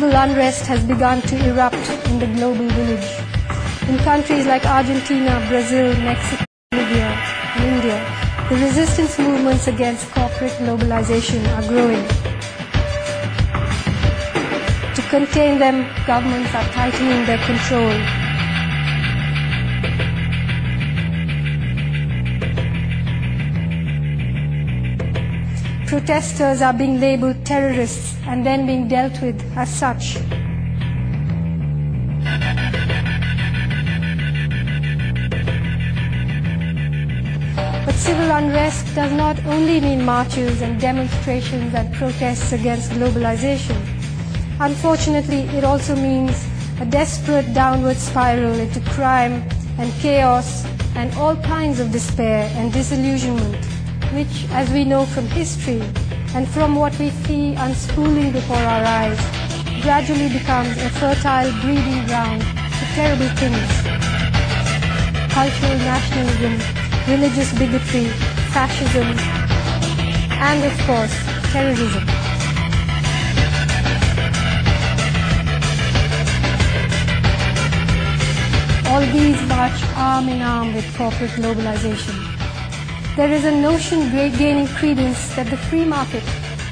civil unrest has begun to erupt in the global village. In countries like Argentina, Brazil, Mexico, Libya, and India, the resistance movements against corporate globalization are growing. To contain them, governments are tightening their control. Protesters are being labeled terrorists and then being dealt with as such. But civil unrest does not only mean marches and demonstrations and protests against globalization. Unfortunately, it also means a desperate downward spiral into crime and chaos and all kinds of despair and disillusionment, which, as we know from history and from what we see unspooling before our eyes, gradually becomes a fertile breeding ground for terrible things. Cultural nationalism, religious bigotry, fascism, and of course, terrorism. All these march arm in arm with corporate globalization. There is a notion gaining credence that the free market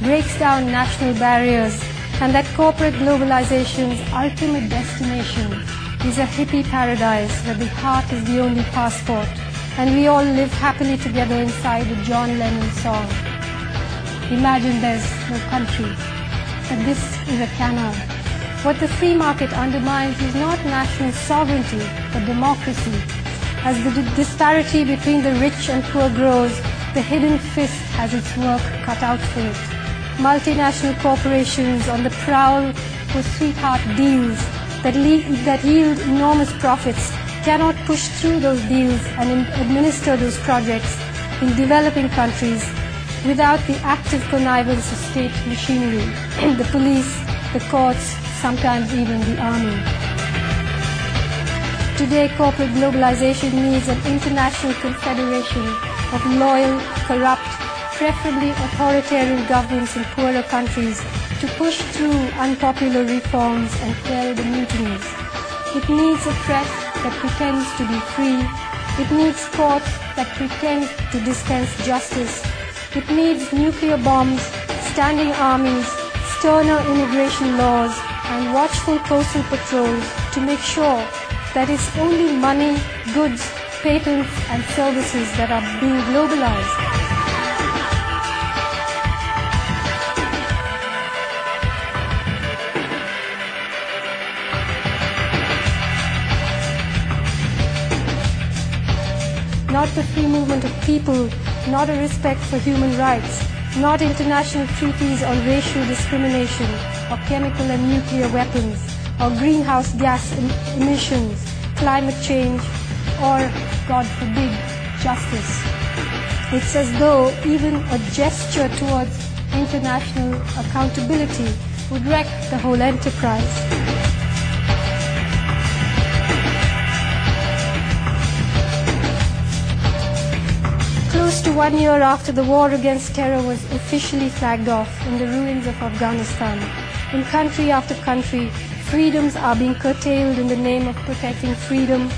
breaks down national barriers and that corporate globalization's ultimate destination is a hippie paradise where the heart is the only passport and we all live happily together inside a John Lennon song. Imagine there's no country, but this is a canard. What the free market undermines is not national sovereignty, but democracy. As the disparity between the rich and poor grows, the hidden fist has its work cut out for it. Multinational corporations on the prowl for sweetheart deals that yield enormous profits cannot push through those deals and administer those projects in developing countries without the active connivance of state machinery, the police, the courts, sometimes even the army. Today, corporate globalization needs an international confederation of loyal, corrupt, preferably authoritarian governments in poorer countries to push through unpopular reforms and quell the mutinies. It needs a press that pretends to be free. It needs courts that pretend to dispense justice. It needs nuclear bombs, standing armies, sterner immigration laws, and watchful coastal patrols to make sure that it's only money, goods, patents, and services that are being globalized. Not the free movement of people, not a respect for human rights, not international treaties on racial discrimination, or chemical and nuclear weapons, or greenhouse gas emissions, climate change, or, God forbid, justice. It's as though even a gesture towards international accountability would wreck the whole enterprise. Close to 1 year after the war against terror was officially flagged off in the ruins of Afghanistan, in country after country, freedoms are being curtailed in the name of protecting freedom.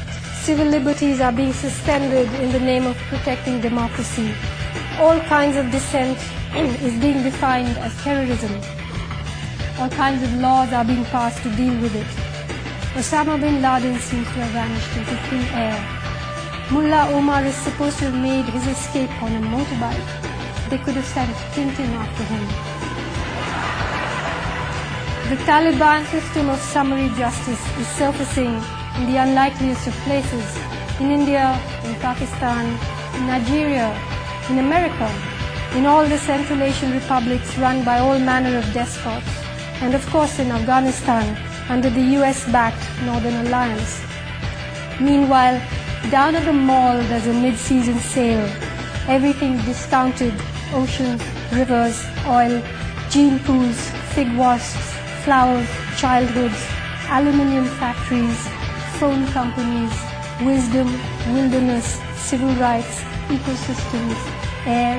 Civil liberties are being suspended in the name of protecting democracy. All kinds of dissent is being defined as terrorism. All kinds of laws are being passed to deal with it. Osama bin Laden seems to have vanished into thin air. Mullah Omar is supposed to have made his escape on a motorbike. They could have sent Tintin after him. The Taliban system of summary justice is surfacing in the unlikeliest of places, in India, in Pakistan, in Nigeria, in America, in all the Central Asian republics run by all manner of despots, and of course in Afghanistan under the US-backed Northern Alliance. Meanwhile, down at the mall there's a mid-season sale. Everything discounted: oceans, rivers, oil, gene pools, fig wasps, flowers, childhoods, aluminium factories, phone companies, wisdom, wilderness, civil rights, ecosystems, air,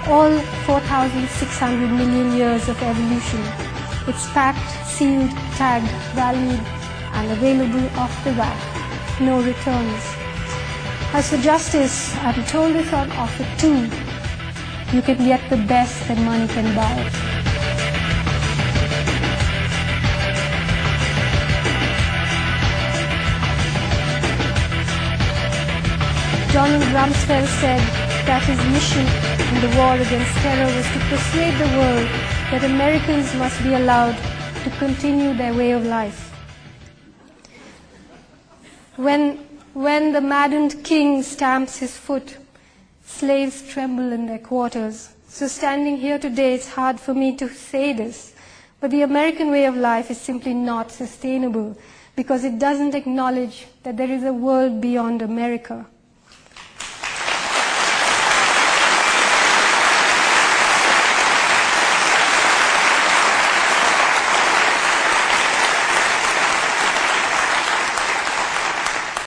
all 4,600 million years of evolution. It's packed, sealed, tagged, valued, and available off the bat. No returns. As for justice, I'm told if I'm offered two, you can get the best that money can buy. Donald Rumsfeld said that his mission in the war against terror was to persuade the world that Americans must be allowed to continue their way of life. When the maddened king stamps his foot, slaves tremble in their quarters. So standing here today, it's hard for me to say this, but the American way of life is simply not sustainable because it doesn't acknowledge that there is a world beyond America.